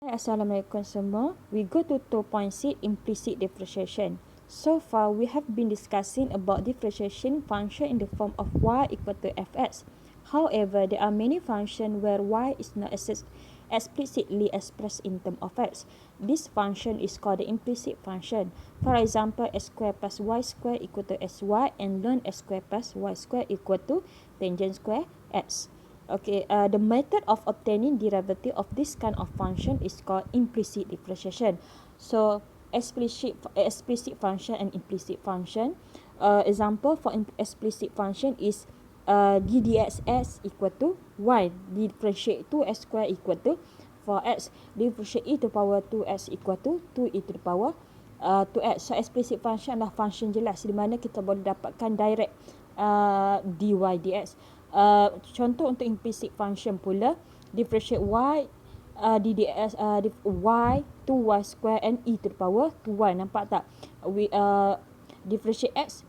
Assalamualaikum semua. We go to 2.6 implicit differentiation. So far, we have been discussing about differentiation function in the form of y equal to fx. However, there are many functions where y is not explicitly expressed in terms of x. This function is called the implicit function. For example, x squared plus y squared equal to sy and ln x squared plus y squared equal to tangent square x. Okay, the method of obtaining derivative of this kind of function is called implicit differentiation. So, explicit function and implicit function. Example for explicit function is d dxx equal to y. Differentiate 2x square equal to 4x. Differentiate e to the power 2x equal to 2e to the power 2x. So, explicit function adalah function jelas di mana kita boleh dapatkan direct dy dx. Contoh untuk implicit function pula, differentiate y ddx y 2y square and e to the power 2y. Nampak tak? We differentiate x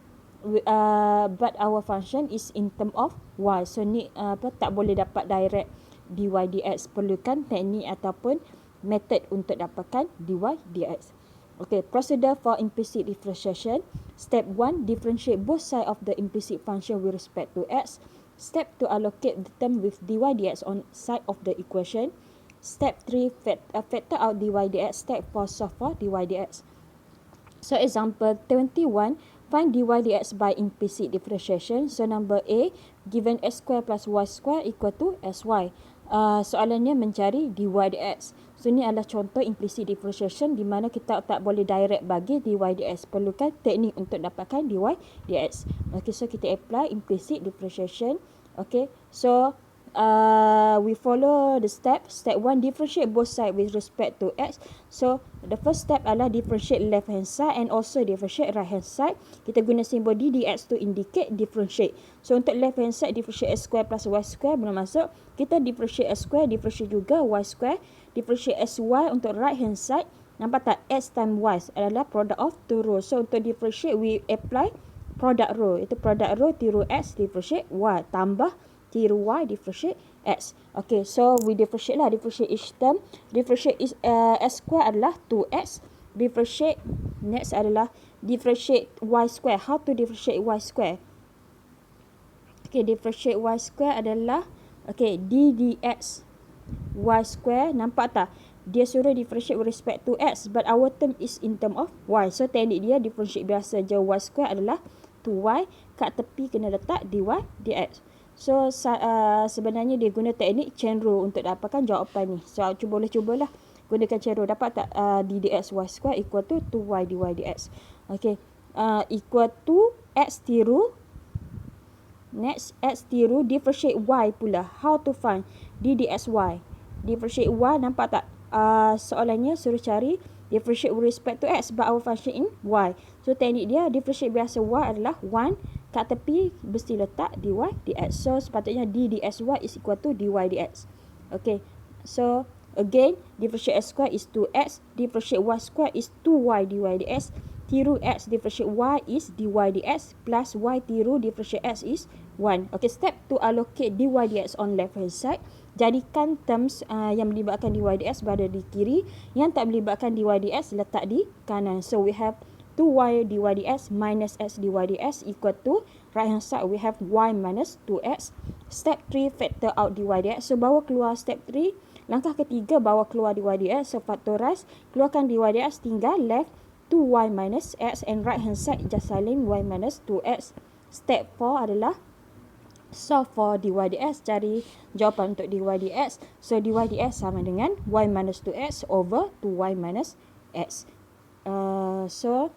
but our function is in term of y. So ni tak boleh dapat direct dy dx. Perlukan teknik ataupun method untuk dapatkan dy dx. Okay, procedure for implicit differentiation. Step 1, differentiate both sides of the implicit function with respect to x. Step 2, allocate the term with dy dx on side of the equation. Step 3, factor out dy dx. Step 4, solve for dy dx. So example 21, find dy dx by implicit differentiation. So number A, given x square plus y square equal to sy. Soalannya mencari dy dx. So ni adalah contoh implicit differentiation di mana kita tak boleh direct bagi dy dx. Perlukan teknik untuk dapatkan dy dx. Okay, so kita apply implicit differentiation. Okay, so we follow the step. Step 1, differentiate both sides with respect to x. So the first step adalah differentiate left hand side and also differentiate right hand side. Kita guna simbol d dx to indicate differentiate. So untuk left hand side, differentiate x square plus y square belum masuk. Kita differentiate x square, differentiate juga y square. Differentiate sy untuk right hand side. Nampak tak? X times y adalah product of two rows. So untuk differentiate, we apply product row. Itu product row tiru x differentiate y tambah tiru y differentiate x. Okay, so we differentiate lah. Differentiate each term. Differentiate is x square adalah 2x. Differentiate next adalah differentiate y square. How to differentiate y square? Okay, differentiate y square adalah d dx y square. Nampak tak? Dia suruh differentiate with respect to x, but our term is in term of y. So teknik dia differentiate biasa je. Y square adalah 2y. Kat tepi kena letak dy dx. So sebenarnya dia guna teknik chain rule untuk dapatkan jawapan ni. So cubalah gunakan chain rule. Dapat tak d dx y square equal to 2y dy dx. Okay, equal to x tiru. Next, x tiru differentiate y pula. How to find d dx y? Differentiate y, nampak tak? Soalannya suruh cari differentiate with respect to x, but our function in y. So teknik dia differentiate biasa y adalah 1. Kat tepi mesti letak dy dx. So sepatutnya d dx y is equal to dy dx. Okay, so again differentiate x square is 2x. Differentiate y square is 2y dy dx. Tiru x differentiate y is dy dx plus y tiru differentiate x is 1. Okay, step 2, allocate dy dx on left hand side. Jadikan terms yang melibatkan dy dx berada di kiri. Yang tak melibatkan dy dx letak di kanan. So we have 2y dy dx minus x dy dx equal to right hand side we have y minus 2x. Step 3, factor out dy dx. So bawa keluar step 3. Langkah ketiga, bawa keluar dy dx. So factorize, keluarkan dy dx, tinggal left 2y minus x and right hand side just salin y minus 2x. Step 4 adalah solve for dy dx, cari jawapan untuk dy dx. So dy dx sama dengan y minus 2x over 2y minus x. So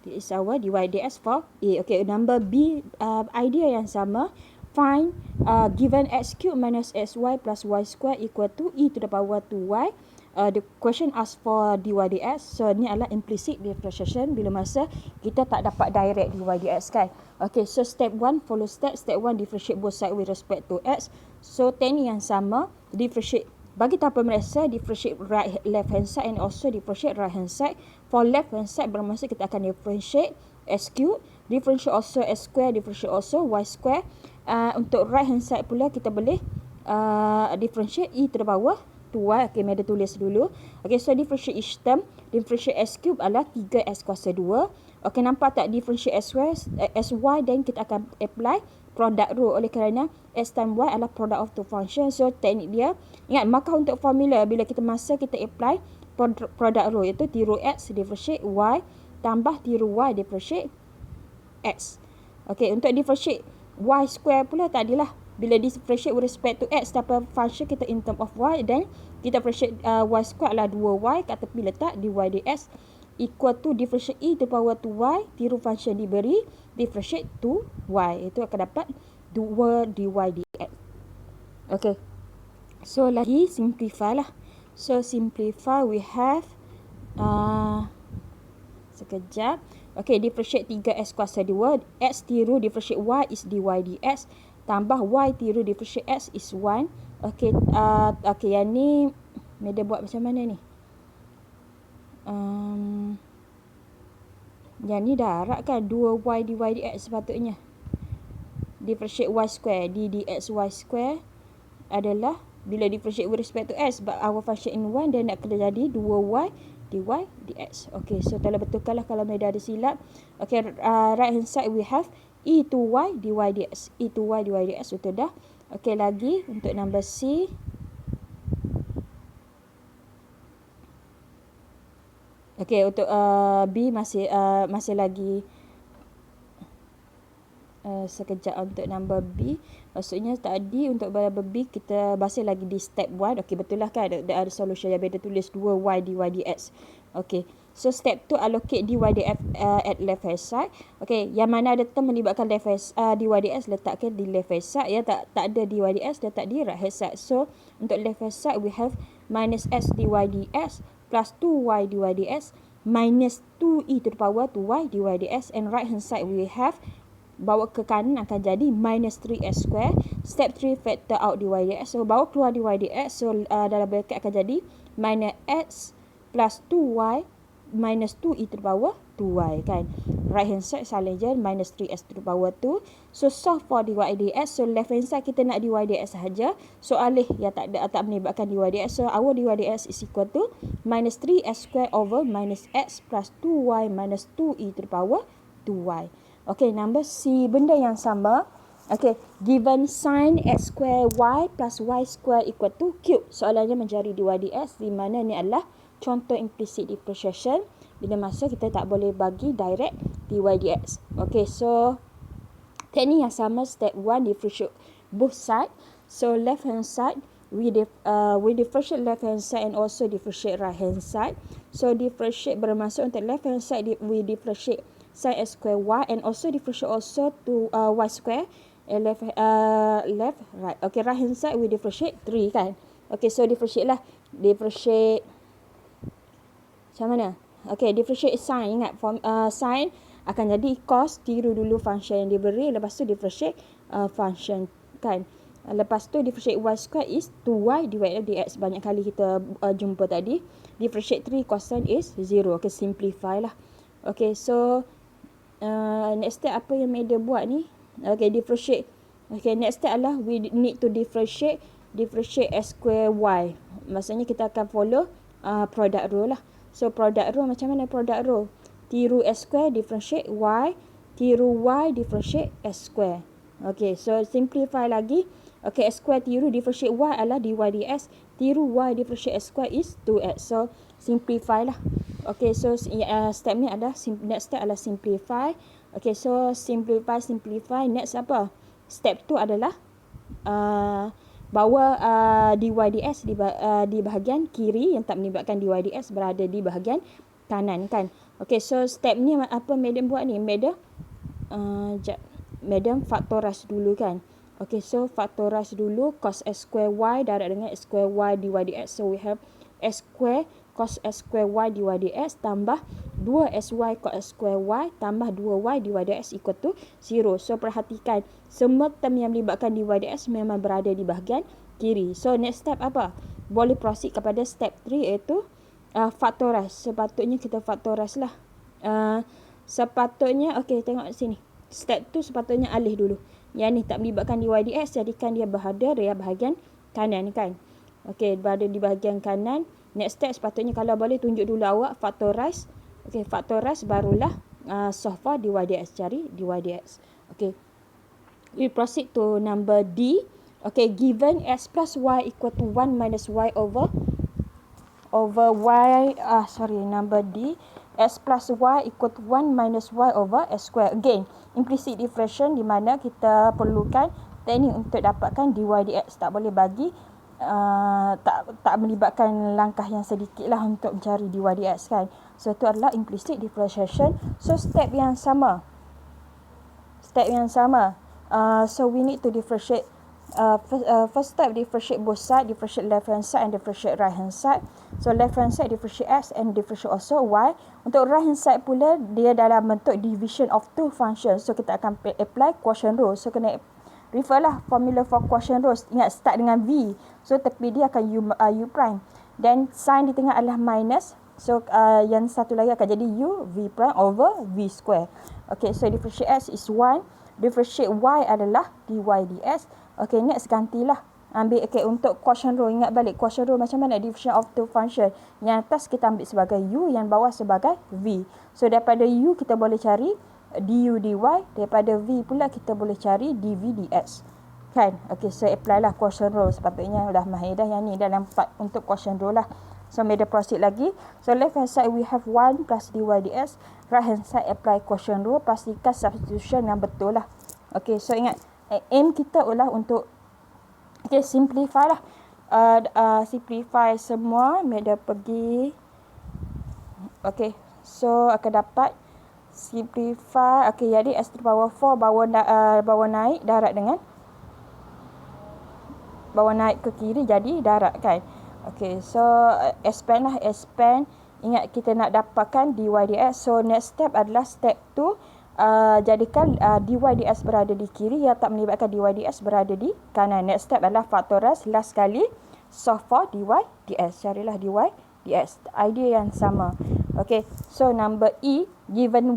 this is our dy dx for A. Okay, number B, idea yang sama. Find given x cube minus xy plus y square equal to e to the power 2y. The question asks for dy dx. So ni adalah implicit differentiation bila masa kita tak dapat direct dy dx kan. Okay, so step 1 follow step. Step 1, differentiate both sides with respect to x. So teknik yang sama, differentiate bagi tanpa mereksa, differentiate left hand side and also differentiate right hand side. For left hand side bermaksud kita akan differentiate x cube, differentiate also x square, differentiate also y square. Untuk right hand side pula kita boleh differentiate e to the power 2y. Okay, Meda tulis dulu. Okay, so differentiate each term. Differentiate S cube adalah 3S kuasa 2. Okay, nampak tak differentiate SY, then kita akan apply product rule. Oleh kerana S time Y adalah product of two function. So, teknik dia, ingat markah untuk formula. Bila kita masa kita apply product rule, iaitu tiru X differentiate Y tambah tiru Y differentiate X. Okay, untuk differentiate Y square pula tadilah. Bila differentiate with respect to X, tanpa function kita in term of Y, dan kita differentiate Y square adalah 2Y, kat tepi letak dy dx equal to differentiate e to the power 2Y, tiru function diberi, differentiate 2Y. Itu akan dapat 2 dy dx. Okay. So, lagi simplify lah. So, simplify we have sekejap. Okay, differentiate 3S kuasa 2. X tiru differentiate Y is dy dx. Tambah Y tiru differentiate X is 1. Okay, okay, yang ni Meda buat macam mana ni? Yang ni darab kan? 2Y dy dx sepatutnya. Differentiate Y square. D dx Y square adalah bila differentiate with respect to S, but our function in 1, dan nak kena jadi 2Y dy dx. Okay, so tolong betulkanlah kalau Meda ada silap. Okay, right hand side we have e to y dy dx. E to y dy dx, betul dah. Okay, lagi untuk number C. Okay, untuk B masih lagi sekejap untuk number B. Maksudnya tadi untuk number B kita masih lagi di step 1. Okey, betul lah kan, ada solution yang Meda tulis 2y dy dx. Okey, so step 2 allocate dy dx at left hand side. Okey, yang mana ada term melibatkan left hand dy dx letakkan di left hand side. Ya, tak ada dy dx letak di right hand side. So untuk left hand side we have minus s dy dx plus 2y dy dx minus 2e to the power 2y dy dx, and right hand side we have bawa ke kanan akan jadi minus 3s square. Step 3 factor out dy dx. So bawa keluar dy dx. So dalam bracket akan jadi minus x plus 2y minus 2e to the power 2y kan. Right hand side saling je minus 3s to the power 2. So solve for dy dx. So left hand side kita nak dy dx sahaja. So alih yang tak melibatkan dy dx. So our dy dx is equal to minus 3s square over minus x plus 2y minus 2e to the power 2y. Okay, number C, benda yang sama. Okay, given sin x square y plus y square equal to cube. Soalannya mencari dy dx, di mana ni adalah contoh implicit differentiation. Bila masa kita tak boleh bagi direct dy dx. Okay, so teknik yang sama, step 1, differentiate both side. So left hand side, we differentiate left hand side and also differentiate right hand side. So differentiate bermaksud untuk left hand side, we differentiate sin x square y and also differentiate also to y square, left right. Okay, right hand side we differentiate 3 kan. Okay, so differentiate lah. Differentiate macam mana? Okay, differentiate sin. Ingat sin akan jadi cos, tiru dulu function yang diberi, lepas tu differentiate function kan. Lepas tu differentiate y square is 2y dy dx. Banyak kali kita jumpa tadi. Differentiate 3 cosine is 0. Okay, simplify lah. Okay, so next step apa yang Meda buat ni? Okay, differentiate. Okay, next step adalah we need to differentiate s square y. Maksudnya kita akan follow product rule lah. So product rule macam mana product rule? Tiru s square differentiate y, tiru y differentiate s square. Okay, so simplify lagi. Okay, s square tiru differentiate y adalah dy dx. Tiru y differentiate s square is 2x. So simplify lah. Okay, so step ni adalah next step adalah simplify. Okay, so simplify. Next apa? Step 2 adalah bawa dy dx di bahagian kiri, yang tak melibatkan dy dx berada di bahagian kanan kan. Okay, so step ni apa Madam buat ni? Madam factorize dulu kan. Okay, so factorize dulu cos s square y darab dengan s square y dy dx. So we have s square cos s square y dy dx tambah 2sy cos s square y tambah 2y dy dx equal to 0. So perhatikan, semua term yang melibatkan dy dx memang berada di bahagian kiri. So next step apa? Boleh proceed kepada step 3, iaitu factorize. Sepatutnya kita factorize lah. Sepatutnya, okay, tengok sini. Step 2 sepatutnya alih dulu. Yang ni tak melibatkan dy dx, jadikan dia berada di bahagian kanan kan. Okey, berada di bahagian kanan. Next step sepatutnya kalau boleh tunjuk dulu awak factorize. Okey, factorize barulah solve for dy dx, cari dy dx. Okey. We proceed to number D. Okay, given x plus y equal to 1 minus y over y, number D, x plus y equal to 1 minus y over x square. Again, implicit differentiation di mana kita perlukan teknik untuk dapatkan dy dx. Tak boleh bagi, tak melibatkan langkah yang sedikit lah untuk mencari dy dx kan. So, itu adalah implicit differentiation. So, step yang sama. So we need to differentiate. First step, differentiate both sides, differentiate left hand side and differentiate right hand side. So left hand side differentiate x and differentiate also y. Untuk right hand side pula dia dalam bentuk division of two functions. So kita akan apply quotient rule. So kena refer lah formula for quotient rule. Ingat start dengan v. So tepi dia akan u prime. Then sign di tengah adalah minus. So yang satu lagi akan jadi u v prime over v square. Okay, so differentiate x is 1. Differentiate y adalah dy ds. Okay, next gantilah. Ambil, okay, untuk quotient rule. Ingat balik quotient rule macam mana? Division of two function. Yang atas kita ambil sebagai u, yang bawah sebagai v. So, daripada u kita boleh cari du dy. Daripada v pula kita boleh cari dv dx. Kan? Okay, so apply lah quotient rule. Sepatutnya dah mahir dah yang ni dalam part untuk quotient rule lah. So, made proceed lagi. So, left hand side we have 1 plus dy dx. Right hand side apply quotient rule. Pastikan substitution yang betul lah. Okay, so ingat. Aim kita ialah untuk simplify lah. Simplify semua. Meda pergi. Okay. So akan dapat simplify. Okay, jadi x to the power 4 bawah naik darat dengan bawah naik ke kiri jadi darat kan. Okay, so expand lah. Expand. Ingat kita nak dapatkan dy dx. So next step adalah step 2. Jadikan dy dx berada di kiri, yang tak melibatkan dy dx berada di kanan. Next step adalah factorize. Last sekali solve for dy dx. Carilah dy dx. Idea yang sama. Okay, so number E, given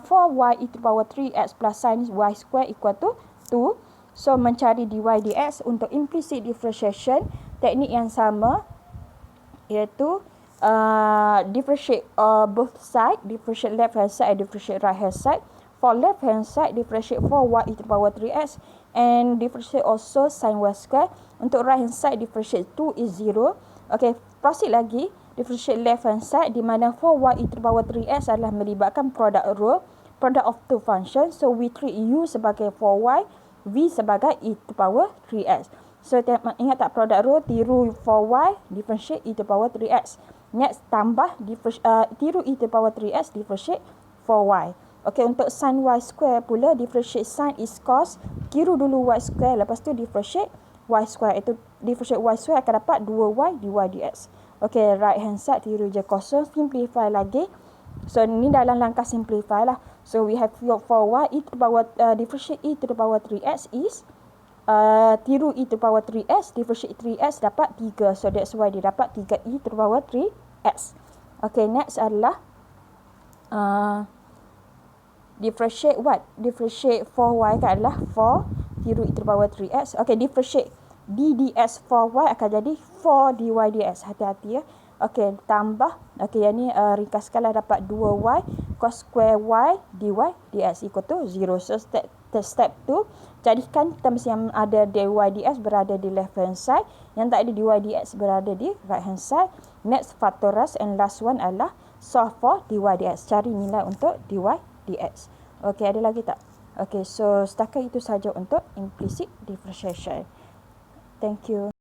for y e to the power 3x plus sin y square equal to 2. So mencari dy dx untuk implicit differentiation, teknik yang sama, iaitu differentiate both side, differentiate left hand side and differentiate right hand side. For left hand side, differentiate 4y e to the power 3x and differentiate also sin y square. Untuk right hand side, differentiate 2 is 0. Okay, proceed lagi. Differentiate left hand side di mana 4y e to the power 3x adalah melibatkan product rule, product of two functions. So we treat u sebagai 4y, v sebagai e to the power 3x. So ingat tak product rule, tiru 4y, differentiate e to the power 3x. Next tambah tiru e to the power 3x, differentiate 4y. Okey, untuk sin y square pula, differentiate sin is cos. Tiru dulu y square, lepas tu differentiate y square. Itu differentiate y square akan dapat 2y dy dx. Okey, right hand side tiru je kosong. Simplify lagi. So, ni dalam langkah simplify lah. So, we have 4y e to the power, differentiate e to the power 3x is, tiru e to the power 3x, differentiate 3x dapat 3. So, that's why dia dapat 3e to the power 3x. Okey, next adalah, differentiate what? Differentiate 4y kan adalah 4 tiru e to the power 3x. Okay, differentiate d dx 4y akan jadi 4 dy dx. Hati-hati ya. Okay, tambah. Okay, yang ni ringkaskanlah dapat 2y cos square y dy dx equal to 0. So, step 2. Jadikan terms yang ada dy dx berada di left hand side. Yang tak ada dy dx berada di right hand side. Next, factorize and last one adalah solve for dy dx. Cari nilai untuk dy dx. Okey, ada lagi tak? Okey, so setakat itu saja untuk implicit differentiation. Thank you.